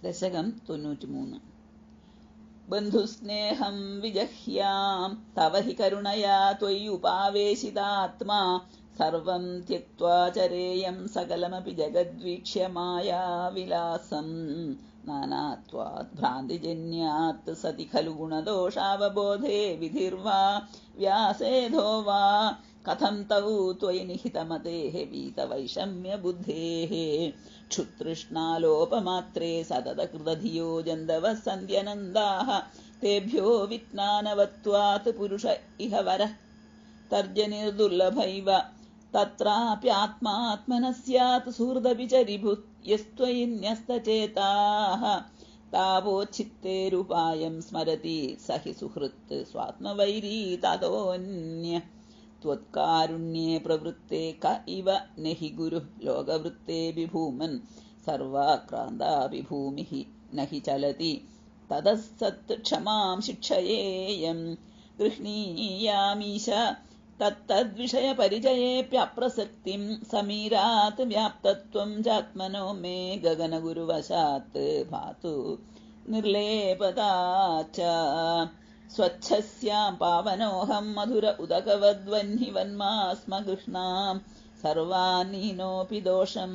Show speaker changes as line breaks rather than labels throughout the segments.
दशकं 93 बन्धुस्नेहं विजह्यां तव हि करुणया त्वय्युपावेशितात्मा सर्वं त्यक्त्वा चरेयं सकलमपि जगद्वीक्ष्य मायाविलासम् नानात्वात् भ्रान्तिजन्यात् सति खलु गुणदोषावबोधे विधिर्वा व्यासेधो वा कथं तौ त्वयि निहितमतेः वीतवैषम्यबुद्धेः क्षुतृष्णालोपमात्रे सततकृतधियो जन्दवः सन्ध्यनन्दाः तेभ्यो विज्ञानवत्वात् पुरुष इह वरः तर्जनिर्दुर्लभैव तत्राप्यात्मात्मनः स्यात् सुहृदपि च रिभुः यस्त्वयि न्यस्तचेताः तावोच्छित्तेरुपायं स्मरति स हि सुहृत् स्वात्मवैरी ततोऽन्य त्वत्कारुण्ये प्रवृत्ते क इव नहि गुरुः लोकवृत्ते विभूमन् सर्वाक्रान्तापि भूमिः न हि चलति ततः सत् क्षमां शिक्षयेयं गृह्णीयामीश तत्तद्विषयपरिचयेऽप्यप्रसक्तिं समीरात् व्याप्तत्वं चात्मनो मे गगनगुरुवशात् भातु निर्लेपता च स्वच्छस्यां पावनोऽहं मधुर उदकवद्वह्निवन्मा स्म गृह्णां सर्वानीनोऽपि दोषं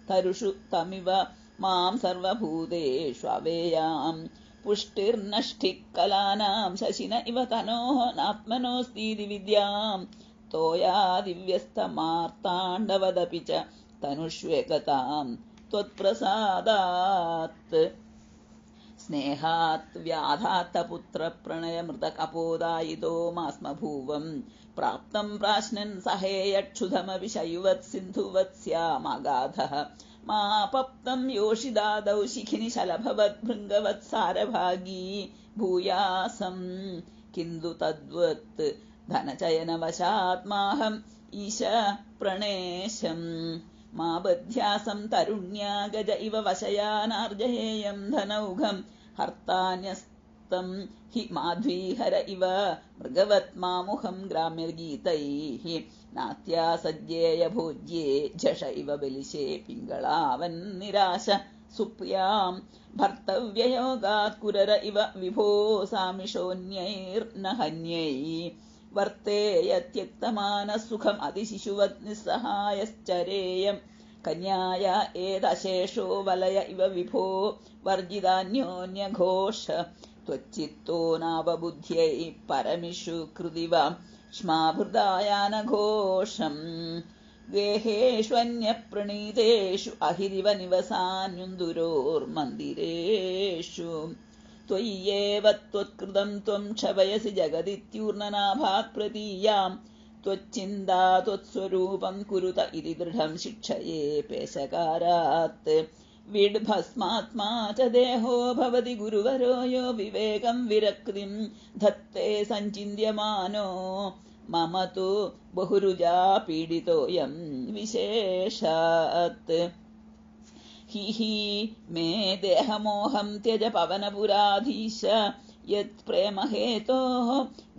तरुषु तमिव मां सर्वभूतेष्ववेयां पुष्टिर्नष्टिकलानां शशिन इव तनोः नात्मनोऽस्तीति विद्यां तोयादिव्यस्तमार्ताण्डवदपि च तनुष्वेकतां त्वत्प्रसादात् स्नेहात् व्याधात्तपुत्रप्रणयमृतकपोदायितो मास्म भुवं प्राप्तं प्राश्नन् सहेयक्षुधमपि शयुवत् सिन्धुवत् स्यामगाधः मापप्तं योषिदादौ शिखिनि शलभवद्भृङ्गवत्सारभागी भूयासं किन्तु तद्वत् धनचयनवशात्माहम् ईश प्रणेशम् मा बध्यासं तरुण्या गज इव वशयानार्जयेयं धनौघं हर्तान्यस्तं हि माध्वीहर इव मृगवत्मामुखं ग्राम्यगीतैः नात्यासज्येय भोज्ये झष इव बलिशे पिङ्गळावन्निराश सुप्रियां भर्तव्ययोगात् कुरर इव विभो सामिषोऽन्यैर्न हन्यैः वर्तेयत्यक्तमानः सुखम् अतिशिशुवत् निस्सहायश्चरेयं कन्याया एदशेषो वलय इव विभो वर्जितान्योन्यघोष त्वच्चित्तो नावबुद्ध्यै परमिषु कृदिव श्माभृदायानघोषम् गेहेष्वन्यप्रणीतेषु अहिरिव निवसान्युन्दुरोर्मन्दिरेषु त्वय्येव त्वत्कृतं त्वं क्षवयसि जगदित्यूर्णनाभात् प्रतीयां त्वच्चिन्ता त्वत्स्वरूपं कुरुत इति दृढं शिक्षये पेशकारात् विड्भस्मात्मा च देहो भवति गुरुवरो यो विवेकं विरक्तिं धत्ते सञ्चिन्त्यमानो मम तु बहुरुजा पीडितोऽयं विशेषात् हि मे देहमोहं त्यज पवनपुराधीश यत्प्रेमहेतोः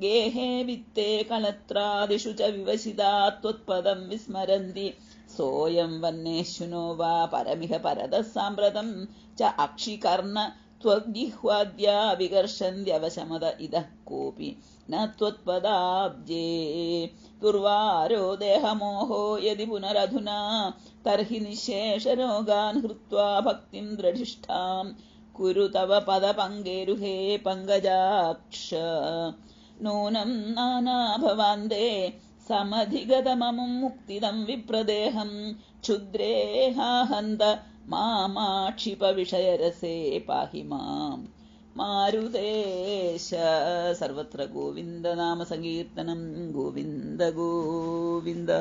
गेहे वित्ते कलत्रादिषु च विवसिता त्वत्पदं विस्मरन्ति सोऽयं वह्नेशुनो वा परमिह परतः साम्प्रतं च अक्षिकर्ण त्वग्जिह्वाद्या विकर्षन्त्यवशमद इदः कोऽपि न त्वत्पदाब्जे दुर्वारो देहमोहो यदि पुनरधुना तर्हि निःशेषरोगान् हृत्वा भक्तिं दृढिष्ठां कुरु तव पदपङ्गेरुहे पङ्कजाक्ष नूनं नानाभवान्दे समधिगतममुं मुक्तिदं विप्रदेहं क्षुद्रेहाहन्त मामाक्षिपविषयरसे पाहि मां मारुदेश। सर्वत्र गोविन्द नाम संकीर्तनं गोविन्द गोविन्द।